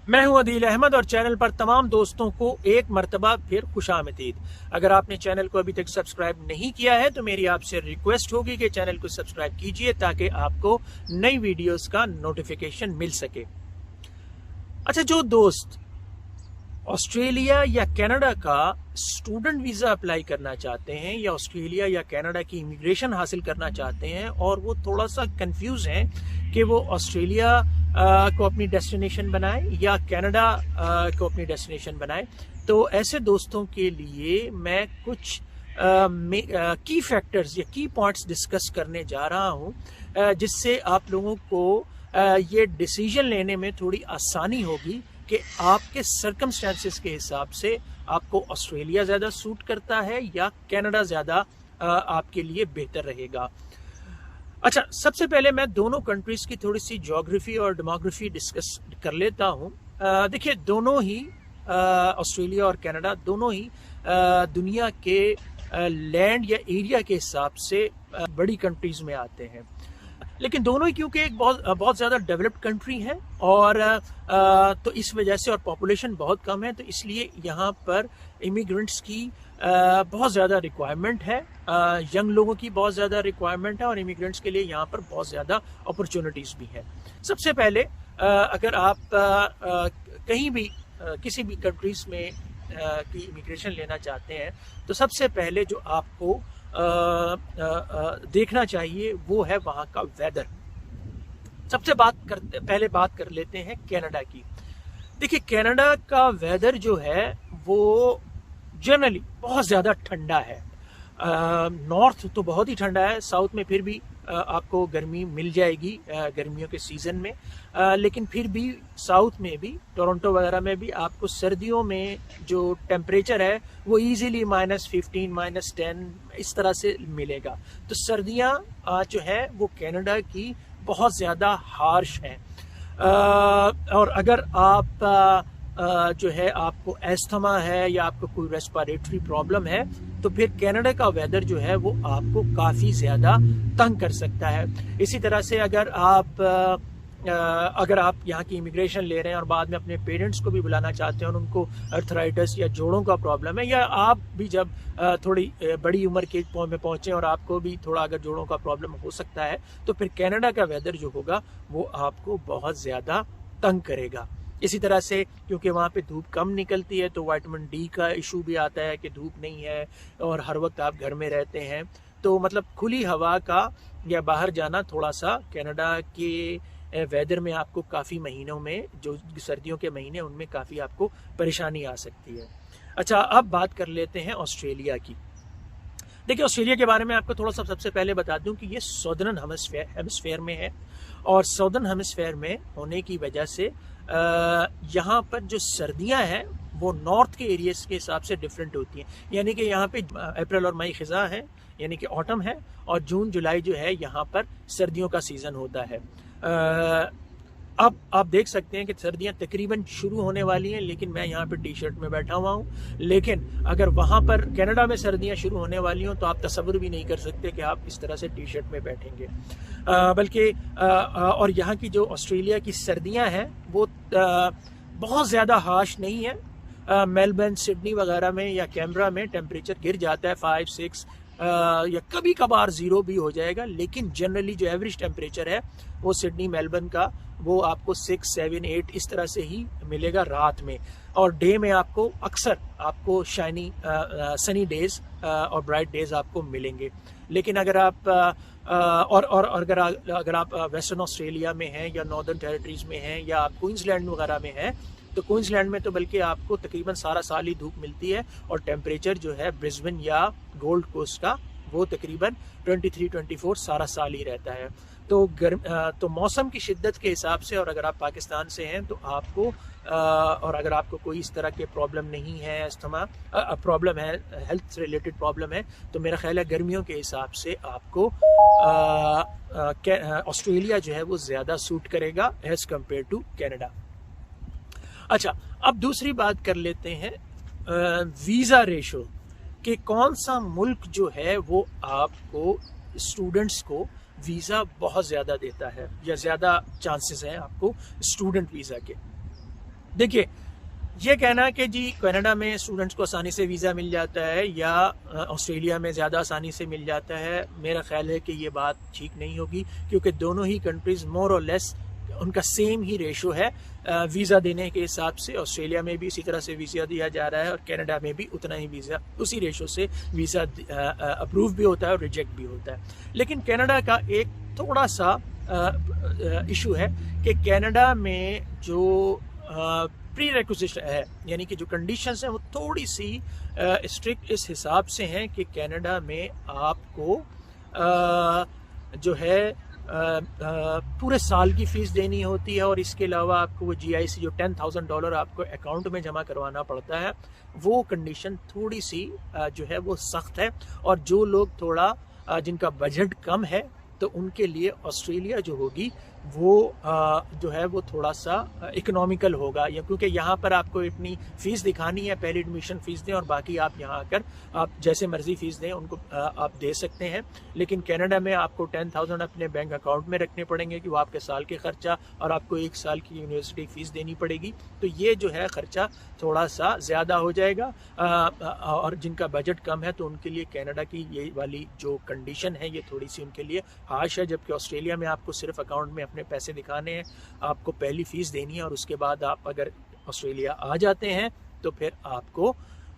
मैं हूं अदील अहमद और चैनल पर तमाम दोस्तों को एक मर्तबा फिर खुशामदीद। अगर आपने चैनल को अभी तक सब्सक्राइब नहीं किया है तो मेरी आपसे रिक्वेस्ट होगी कि चैनल को सब्सक्राइब कीजिए ताकि आपको नई वीडियोस का नोटिफिकेशन मिल सके। अच्छा, जो दोस्त ऑस्ट्रेलिया या कनाडा का स्टूडेंट वीज़ा अप्लाई करना चाहते हैं या ऑस्ट्रेलिया या कनाडा की इमिग्रेशन हासिल करना चाहते हैं और वो थोड़ा सा कंफ्यूज हैं कि वो ऑस्ट्रेलिया को अपनी डेस्टिनेशन बनाए या कनाडा को अपनी डेस्टिनेशन बनाए, तो ऐसे दोस्तों के लिए मैं कुछ की फैक्टर्स या की पॉइंट्स डिस्कस करने जा रहा हूं जिससे आप लोगों को ये डिसीजन लेने में थोड़ी आसानी होगी कि आपके सर्कमस्टेंसेस के हिसाब से आपको ऑस्ट्रेलिया ज़्यादा सूट करता है या कनाडा ज़्यादा आपके लिए बेहतर रहेगा। अच्छा, सबसे पहले मैं दोनों कंट्रीज़ की थोड़ी सी ज्योग्राफी और डेमोग्राफी डिस्कस कर लेता हूँ। देखिए, दोनों ही ऑस्ट्रेलिया और कनाडा दोनों ही दुनिया के लैंड या एरिया के हिसाब से बड़ी कंट्रीज़ में आते हैं, लेकिन दोनों ही क्योंकि एक बहुत ज़्यादा डेवलप्ड कंट्री है और तो इस वजह से और पॉपुलेशन बहुत कम है, तो इसलिए यहाँ पर इमिग्रेंट्स की बहुत ज़्यादा रिक्वायरमेंट है, यंग लोगों की बहुत ज़्यादा रिक्वायरमेंट है और इमिग्रेंट्स के लिए यहाँ पर बहुत ज़्यादा अपॉर्चुनिटीज़ भी हैं। सबसे पहले अगर आप कहीं भी किसी भी कंट्रीज़ में की इमिग्रेशन लेना चाहते हैं तो सबसे पहले जो आपको देखना चाहिए वो है वहाँ का वेदर। पहले बात कर लेते हैं कनाडा की। देखिए, कनाडा का वेदर जो है वो जनरली बहुत ज़्यादा ठंडा है। नॉर्थ तो बहुत ही ठंडा है, साउथ में फिर भी आपको गर्मी मिल जाएगी गर्मियों के सीज़न में, लेकिन फिर भी साउथ में भी टोरंटो वगैरह में भी आपको सर्दियों में जो टेम्परेचर है वो इजीली -15 -10 इस तरह से मिलेगा। तो सर्दियाँ जो है वो कनाडा की बहुत ज़्यादा हार्श हैं। और अगर आप जो है आपको एस्थमा है या आपको कोई रेस्पिरेटरी प्रॉब्लम है तो फिर कनाडा का वेदर जो है वो आपको काफ़ी ज़्यादा तंग कर सकता है। इसी तरह से अगर आप यहाँ की इमिग्रेशन ले रहे हैं और बाद में अपने पेरेंट्स को भी बुलाना चाहते हैं और उनको अर्थराइटिस या जोड़ों का प्रॉब्लम है, या आप भी जब थोड़ी बड़ी उम्र के में पहुँचें और आपको भी थोड़ा अगर जोड़ों का प्रॉब्लम हो सकता है, तो फिर कनाडा का वेदर जो होगा वो आपको बहुत ज़्यादा तंग करेगा। इसी तरह से क्योंकि वहाँ पे धूप कम निकलती है तो विटामिन डी का इशू भी आता है कि धूप नहीं है और हर वक्त आप घर में रहते हैं, तो मतलब खुली हवा का या बाहर जाना थोड़ा सा कनाडा के वेदर में आपको काफ़ी महीनों में, जो सर्दियों के महीने उनमें काफ़ी आपको परेशानी आ सकती है। अच्छा, अब बात कर लेते हैं ऑस्ट्रेलिया की। देखिए, ऑस्ट्रेलिया के बारे में आपको थोड़ा सा सबसे पहले बता दूं कि ये सदर्न हेमिस्फेयर में है और सदर्न हेमिस्फेयर में होने की वजह से यहाँ पर जो सर्दियाँ हैं वो नॉर्थ के एरियाज के हिसाब से डिफरेंट होती हैं। यानी कि यहाँ पे अप्रैल और मई खिज़ा है, यानी कि ऑटम है, और जून जुलाई जो है यहाँ पर सर्दियों का सीज़न होता है। अब आप देख सकते हैं कि सर्दियां तकरीबन शुरू होने वाली हैं, लेकिन मैं यहाँ पे टी शर्ट में बैठा हुआ हूँ। लेकिन अगर वहाँ पर कनाडा में सर्दियां शुरू होने वाली हों तो आप तसव्वुर भी नहीं कर सकते कि आप इस तरह से टी शर्ट में बैठेंगे। बल्कि और यहाँ की जो ऑस्ट्रेलिया की सर्दियां हैं वो बहुत ज़्यादा हार्श नहीं है। मेलबर्न, सिडनी वगैरह में या कैनबरा में टेम्परेचर गिर जाता है 5-6 या कभी कभार 0 भी हो जाएगा, लेकिन जनरली जो एवरेज टेम्परेचर है वो सिडनी, मेलबर्न का वो आपको 6, 7, 8 इस तरह से ही मिलेगा रात में, और डे में आपको अक्सर आपको सनी डेज और ब्राइट डेज आपको मिलेंगे। लेकिन अगर आप अगर आप वेस्टर्न ऑस्ट्रेलिया में हैं या नॉर्दर्न टेरिटरीज में हैं या आप क्वींसलैंड वगैरह में हैं, तो क्वींसलैंड में तो बल्कि आपको तकरीबन सारा साल ही धूप मिलती है और टेम्परेचर जो है ब्रिस्बेन या गोल्ड कोस्ट का वो तकरीबन 23-24 सारा साल ही रहता है। तो मौसम की शिद्दत के हिसाब से, और अगर आप पाकिस्तान से हैं तो आपको और अगर आपको कोई इस तरह के प्रॉब्लम नहीं है, अस्थमा प्रॉब्लम है, हेल्थ रिलेटेड प्रॉब्लम है, तो मेरा ख्याल है गर्मियों के हिसाब से आपको ऑस्ट्रेलिया जो है वो ज़्यादा सूट करेगा एज़ कम्पेयर टू कनाडा। अच्छा, अब दूसरी बात कर लेते हैं वीज़ा रेशो कि कौन सा मुल्क जो है वो आपको स्टूडेंट्स को वीज़ा बहुत ज़्यादा देता है या ज़्यादा चांसेस हैं आपको स्टूडेंट वीज़ा के। देखिए, ये कहना कि जी कनाडा में स्टूडेंट्स को आसानी से वीज़ा मिल जाता है या ऑस्ट्रेलिया में ज़्यादा आसानी से मिल जाता है, मेरा ख्याल है कि ये बात ठीक नहीं होगी, क्योंकि दोनों ही कंट्रीज़ मोर और लेस उनका सेम ही रेशो है वीज़ा देने के हिसाब से। ऑस्ट्रेलिया में भी इसी तरह से वीज़ा दिया जा रहा है और कनाडा में भी उतना ही वीज़ा, उसी रेशो से वीज़ा अप्रूव भी होता है और रिजेक्ट भी होता है। लेकिन कनाडा का एक थोड़ा सा इशू है कि कनाडा में जो प्री रिक्विजिट है, यानी कि जो कंडीशंस हैं वो थोड़ी सी स्ट्रिक्ट इस हिसाब से हैं कि कनाडा में आपको जो है पूरे साल की फ़ीस देनी होती है और इसके अलावा आपको वो GIC जो $10,000 आपको अकाउंट में जमा करवाना पड़ता है, वो कंडीशन थोड़ी सी जो है वो सख्त है। और जो लोग थोड़ा जिनका बजट कम है तो उनके लिए ऑस्ट्रेलिया जो होगी वो जो है वो थोड़ा सा इकोनॉमिकल होगा, या क्योंकि यहाँ पर आपको इतनी फ़ीस दिखानी है, पहले एडमिशन फ़ीस दें और बाकी आप यहाँ आकर आप जैसे मर्ज़ी फ़ीस दें उनको आप दे सकते हैं। लेकिन कनाडा में आपको 10,000 अपने बैंक अकाउंट में रखने पड़ेंगे कि वो आपके साल के ख़र्चा, और आपको 1 साल की यूनिवर्सिटी फ़ीस देनी पड़ेगी। तो ये जो है ख़र्चा थोड़ा सा ज़्यादा हो जाएगा और जिनका बजट कम है तो उनके लिए कनाडा की ये वाली जो कंडीशन है ये थोड़ी सी उनके लिए हार्श है। जबकि ऑस्ट्रेलिया में आपको सिर्फ अकाउंट में अपने पैसे दिखाने हैं, आपको पहली फ़ीस देनी है और उसके बाद आप अगर ऑस्ट्रेलिया आ जाते हैं तो फिर आपको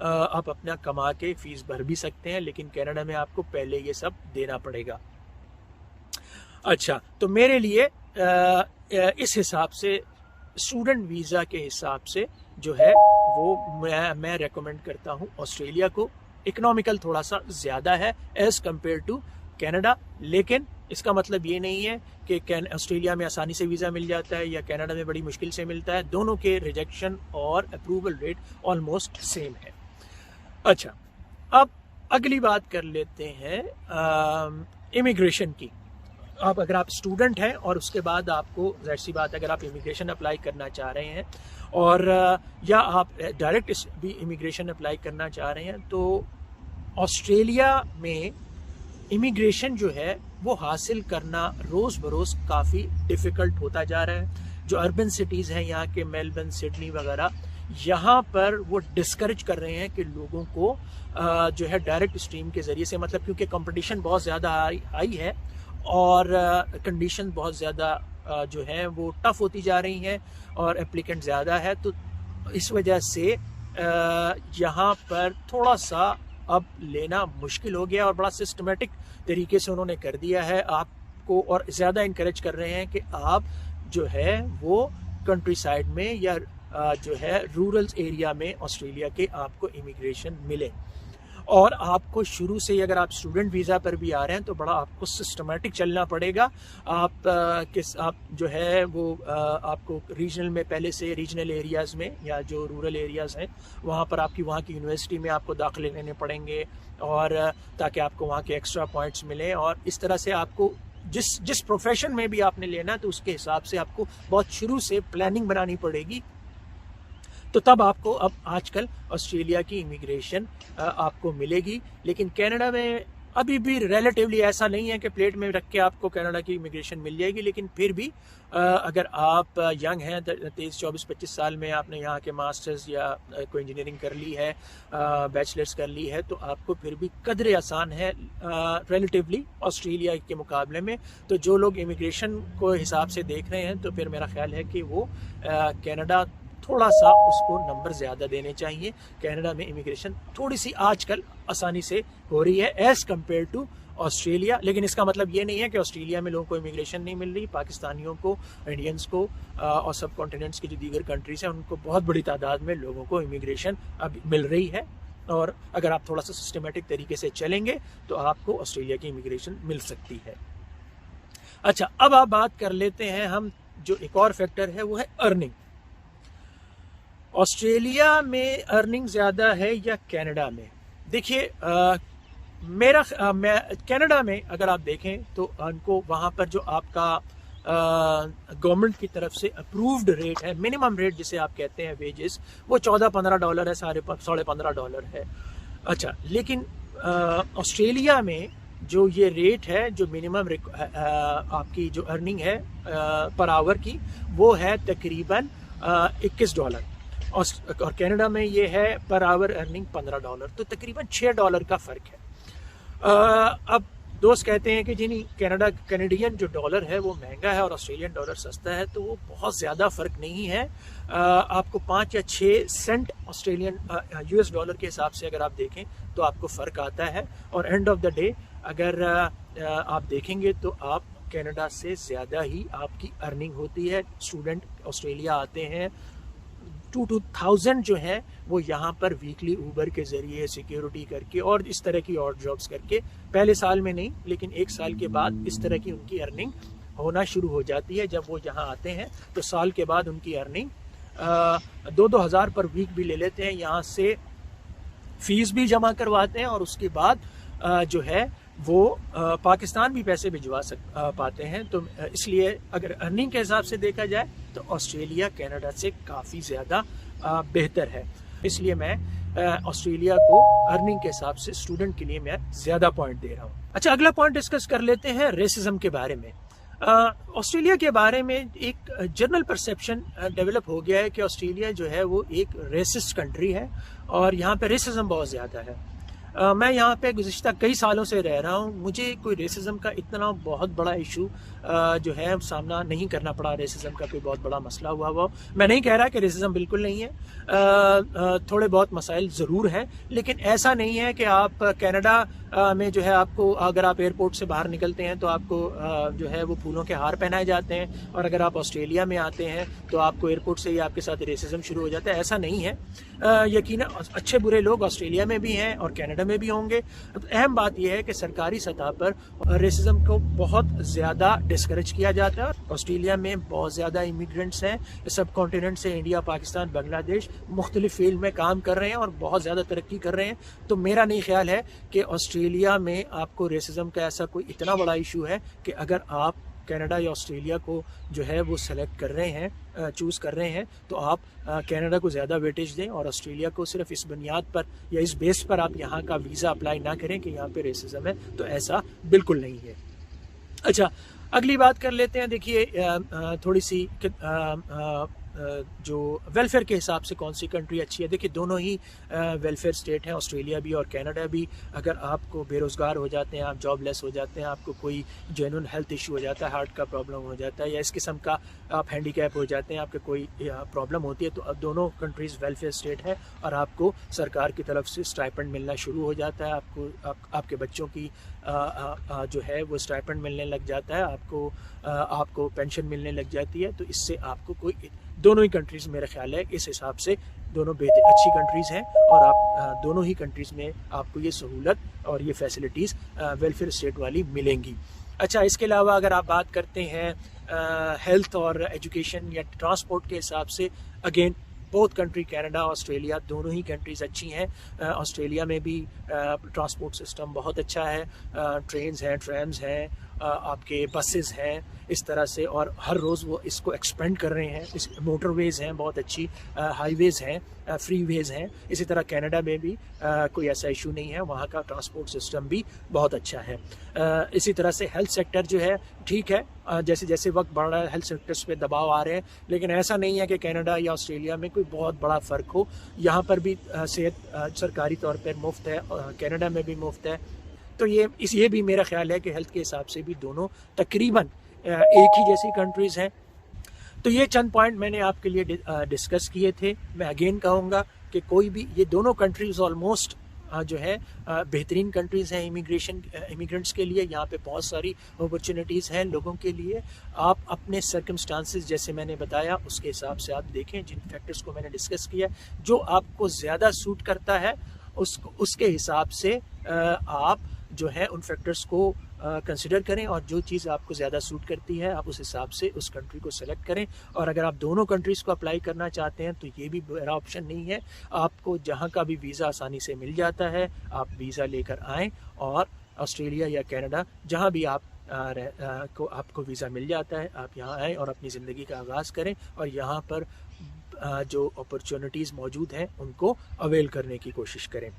आप अपना कमा के फ़ीस भर भी सकते हैं, लेकिन कनाडा में आपको पहले ये सब देना पड़ेगा। अच्छा, तो मेरे लिए इस हिसाब से स्टूडेंट वीज़ा के हिसाब से जो है वो मैं रेकमेंड करता हूँ ऑस्ट्रेलिया को। इकोनॉमिकल थोड़ा सा ज़्यादा है एज़ कम्पेयर टू कनाडा, लेकिन इसका मतलब ये नहीं है कि ऑस्ट्रेलिया में आसानी से वीज़ा मिल जाता है या कनाडा में बड़ी मुश्किल से मिलता है। दोनों के रिजेक्शन और अप्रूवल रेट ऑलमोस्ट सेम है। अच्छा, अब अगली बात कर लेते हैं इमिग्रेशन की। अगर आप स्टूडेंट हैं और उसके बाद आपको ज़ाहिर सी बात अगर आप इमिग्रेशन अप्लाई करना चाह रहे हैं और या आप डायरेक्ट भी इमिग्रेशन अप्लाई करना चाह रहे हैं, तो ऑस्ट्रेलिया में इमिग्रेशन जो है वो हासिल करना रोज़ बरोज़ काफ़ी डिफ़िकल्ट होता जा रहा है। जो अर्बन सिटीज़ हैं यहाँ के मेलबर्न, सिडनी वगैरह, यहाँ पर वो डिस्करेज कर रहे हैं कि लोगों को जो है डायरेक्ट स्ट्रीम के ज़रिए से, मतलब क्योंकि कंपटीशन बहुत ज़्यादा हाई है और कंडीशन बहुत ज़्यादा जो है वो टफ़ होती जा रही हैं और एप्लीकेंट ज़्यादा है, तो इस वजह से यहाँ पर थोड़ा सा अब लेना मुश्किल हो गया और बड़ा सिस्टमेटिक तरीके से उन्होंने कर दिया है आपको, और ज़्यादा इनकरेज कर रहे हैं कि आप जो है वो कंट्री साइड में या जो है रूरल एरिया में ऑस्ट्रेलिया के आपको इमिग्रेशन मिले। और आपको शुरू से ही अगर आप स्टूडेंट वीज़ा पर भी आ रहे हैं तो बड़ा आपको सिस्टमेटिक चलना पड़ेगा। आप जो है वो आपको रीजनल में पहले से रीजनल एरियाज़ में या जो रूरल एरियाज़ हैं वहाँ पर वहाँ की यूनिवर्सिटी में आपको दाखिले लेने पड़ेंगे, और ताकि आपको वहाँ के एक्स्ट्रा पॉइंट्स मिलें। और इस तरह से आपको जिस प्रोफेशन में भी आपने लेना तो उसके हिसाब से आपको बहुत शुरू से प्लानिंग बनानी पड़ेगी, तो तब आपको अब आजकल ऑस्ट्रेलिया की इमिग्रेशन आपको मिलेगी। लेकिन कनाडा में अभी भी रिलेटिवली ऐसा नहीं है कि प्लेट में रख के आपको कनाडा की इमिग्रेशन मिल जाएगी, लेकिन फिर भी अगर आप यंग हैं, 23, 24, 25 साल में आपने यहाँ के मास्टर्स या कोई इंजीनियरिंग कर ली है, बैचलर्स कर ली है, तो आपको फिर भी कदरे आसान है रिलेटिवली ऑस्ट्रेलिया के मुकाबले में। तो जो लोग इमिग्रेशन को हिसाब से देख रहे हैं तो फिर मेरा ख्याल है कि वो कनाडा थोड़ा सा उसको नंबर ज़्यादा देने चाहिए। कनाडा में इमिग्रेशन थोड़ी सी आजकल आसानी से हो रही है एज़ कम्पेयर टू ऑस्ट्रेलिया। लेकिन इसका मतलब ये नहीं है कि ऑस्ट्रेलिया में लोगों को इमिग्रेशन नहीं मिल रही। पाकिस्तानियों को, इंडियंस को और सब कॉन्टिनेंट्स की जो दीगर कंट्रीज़ हैं उनको बहुत बड़ी तादाद में लोगों को इमिग्रेशन अब मिल रही है, और अगर आप थोड़ा सा सिस्टमेटिक तरीके से चलेंगे तो आपको ऑस्ट्रेलिया की इमिग्रेशन मिल सकती है। अच्छा, अब आप बात कर लेते हैं हम जो एक और फैक्टर है वो है अर्निंग। ऑस्ट्रेलिया में अर्निंग ज़्यादा है या कनाडा में? देखिए, कनाडा में अगर आप देखें तो उनको वहाँ पर जो आपका गवर्नमेंट की तरफ से अप्रूव्ड रेट है, मिनिमम रेट जिसे आप कहते हैं वेजेस, वो $14-15 है, $15.5 है। अच्छा, लेकिन ऑस्ट्रेलिया में जो ये रेट है, जो मिनिमम आपकी जो अर्निंग है पर आवर की, वो है तकरीबन $21 और कनाडा में ये है पर आवर अर्निंग $15, तो तकरीबन $6 का फ़र्क है। अब दोस्त कहते हैं कि जी नहीं, कैनेडियन जो डॉलर है वो महंगा है और ऑस्ट्रेलियन डॉलर सस्ता है, तो वो बहुत ज़्यादा फ़र्क नहीं है। आपको 5 या 6 सेंट ऑस्ट्रेलियन US डॉलर के हिसाब से अगर आप देखें तो आपको फ़र्क आता है। और एंड ऑफ द डे अगर आप देखेंगे तो आप कनाडा से ज़्यादा ही आपकी अर्निंग होती है। स्टूडेंट ऑस्ट्रेलिया आते हैं 2,000 जो है वो यहाँ पर वीकली ऊबर के ज़रिए सिक्योरिटी करके और इस तरह की और जॉब्स करके, पहले साल में नहीं लेकिन 1 साल के बाद इस तरह की उनकी अर्निंग होना शुरू हो जाती है। जब वो यहाँ आते हैं तो साल के बाद उनकी अर्निंग 2-2 हज़ार पर वीक भी ले लेते हैं। यहाँ से फीस भी जमा करवाते हैं और उसके बाद जो है वो पाकिस्तान भी पैसे भिजवा पाते हैं। तो इसलिए अगर अर्निंग के हिसाब से देखा जाए तो ऑस्ट्रेलिया कनाडा से काफ़ी ज़्यादा बेहतर है। इसलिए मैं ऑस्ट्रेलिया को अर्निंग के हिसाब से स्टूडेंट के लिए मैं ज़्यादा पॉइंट दे रहा हूँ। अच्छा, अगला पॉइंट डिस्कस कर लेते हैं रेसिज्म के बारे में। ऑस्ट्रेलिया के बारे में एक जनरल परसेप्शन डेवलप हो गया है कि ऑस्ट्रेलिया जो है वो एक रेसिस्ट कंट्री है और यहाँ पे रेसिज्म बहुत ज़्यादा है। मैं यहाँ पे गुज़िश्ता कई सालों से रह रहा हूँ, मुझे कोई रेसिज्म का इतना बहुत बड़ा इशू जो है सामना नहीं करना पड़ा। रेसिज्म का कोई बहुत बड़ा मसला हुआ वो मैं नहीं कह रहा कि रेसिज्म बिल्कुल नहीं है, थोड़े बहुत मसाइल ज़रूर हैं, लेकिन ऐसा नहीं है कि आप कनाडा में जो है आपको अगर आप एयरपोर्ट से बाहर निकलते हैं तो आपको जो है वो फूलों के हार पहनाए जाते हैं, और अगर आप ऑस्ट्रेलिया में आते हैं तो आपको एयरपोर्ट से ही आपके साथ रेसिज्म शुरू हो जाता है। ऐसा नहीं है। यकीनन अच्छे बुरे लोग ऑस्ट्रेलिया में भी हैं और कनाडा में भी होंगे। अहम बात यह है कि सरकारी सतह पर रेसिज्म को बहुत ज़्यादा डिस्करेज किया जाता है। ऑस्ट्रेलिया में बहुत ज़्यादा इमिग्रेंट्स हैं सब कॉन्टिनेंट से, इंडिया, पाकिस्तान, बांग्लादेश, मुख्तलिफ फील्ड में काम कर रहे हैं और बहुत ज़्यादा तरक्की कर रहे हैं। तो मेरा नहीं ख्याल है कि ऑस्ट्रेलिया में आपको रेसिज्म का ऐसा कोई इतना बड़ा इशू है कि अगर आप कनाडा या ऑस्ट्रेलिया को जो है वो सेलेक्ट कर रहे हैं, चूज़ कर रहे हैं, तो आप कनाडा को ज़्यादा वेटेज दें और ऑस्ट्रेलिया को सिर्फ इस बुनियाद पर या इस बेस पर आप यहाँ का वीज़ा अप्लाई ना करें कि यहाँ पे रेसिज्म है। तो ऐसा बिल्कुल नहीं है। अच्छा, अगली बात कर लेते हैं। देखिए थोड़ी सी जो वेलफेयर के हिसाब से कौन सी कंट्री अच्छी है। देखिए दोनों ही वेलफेयर स्टेट हैं, ऑस्ट्रेलिया भी और कनाडा भी। अगर आपको बेरोज़गार हो जाते हैं, आप जॉबलेस हो जाते हैं, आपको कोई जेन्युइन हेल्थ इशू हो जाता है, हार्ट का प्रॉब्लम हो जाता है या इस किस्म का आप हैंडीकैप हो जाते हैं, आपके कोई प्रॉब्लम होती है, तो अब दोनों कंट्रीज़ वेलफेयर स्टेट है और आपको सरकार की तरफ से स्टाइपेंड मिलना शुरू हो जाता है। आपके बच्चों की जो है वो स्टाइपेंड मिलने लग जाता है, आपको पेंशन मिलने लग जाती है। तो इससे आपको कोई दोनों ही कंट्रीज़ मेरा ख्याल है इस हिसाब से दोनों बेहतर अच्छी कंट्रीज़ हैं और आप दोनों ही कंट्रीज़ में आपको ये सहूलत और ये फैसिलिटीज़ वेलफेयर स्टेट वाली मिलेंगी। अच्छा, इसके अलावा अगर आप बात करते हैं हेल्थ और एजुकेशन या ट्रांसपोर्ट के हिसाब से, अगेन बहुत कंट्री कनाडा, ऑस्ट्रेलिया दोनों ही कंट्रीज़ अच्छी हैं। ऑस्ट्रेलिया में भी ट्रांसपोर्ट सिस्टम बहुत अच्छा है, ट्रेन्स हैं, ट्रैम्स हैं, आपके बसेस हैं, इस तरह से, और हर रोज़ वो इसको एक्सपेंड कर रहे हैं। इस मोटरवेज़ हैं बहुत अच्छी, हाईवेज़ हैं, फ्रीवेज़ हैं। इसी तरह कनाडा में भी कोई ऐसा इशू नहीं है, वहाँ का ट्रांसपोर्ट सिस्टम भी बहुत अच्छा है। इसी तरह से हेल्थ सेक्टर जो है ठीक है, जैसे जैसे वक्त बढ़ रहा है हेल्थ सेक्टर्स पे दबाव आ रहे हैं, लेकिन ऐसा नहीं है कि कनाडा या ऑस्ट्रेलिया में कोई बहुत बड़ा फ़र्क हो। यहाँ पर भी सेहत सरकारी तौर पर मुफ्त है, कनाडा में भी मुफ्त है। तो ये भी मेरा ख्याल है कि हेल्थ के हिसाब से भी दोनों तकरीबन एक ही जैसी कंट्रीज़ हैं। तो ये चंद पॉइंट मैंने आपके लिए डिस्कस किए थे। मैं अगेन कहूँगा कि कोई भी ये दोनों कंट्रीज़ ऑलमोस्ट जो है बेहतरीन कंट्रीज़ हैं इमिग्रेंट्स के लिए। यहाँ पे बहुत सारी अपॉर्चुनिटीज़ हैं लोगों के लिए। आप अपने सर्कमस्टांसेस जैसे मैंने बताया उसके हिसाब से आप देखें, जिन फैक्टर्स को मैंने डिस्कस किया, जो आपको ज़्यादा सूट करता है उसके हिसाब से आप जो है उन फैक्टर्स को कंसिडर करें, और जो चीज़ आपको ज़्यादा सूट करती है आप उस हिसाब से उस कंट्री को सेलेक्ट करें। और अगर आप दोनों कंट्रीज़ को अप्लाई करना चाहते हैं तो ये भी बड़ा ऑप्शन नहीं है, आपको जहाँ का भी वीज़ा आसानी से मिल जाता है, आप वीज़ा लेकर आएँ और ऑस्ट्रेलिया या कनाडा जहाँ भी आपको वीज़ा मिल जाता है, आप यहाँ आएँ और अपनी ज़िंदगी का आगाज़ करें और यहाँ पर जो अपॉर्चुनिटीज़ मौजूद हैं उनको अवेल करने की कोशिश करें।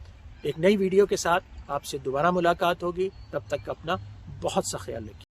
एक नई वीडियो के साथ आपसे दोबारा मुलाकात होगी, तब तक अपना बहुत सा ख्याल रखिए।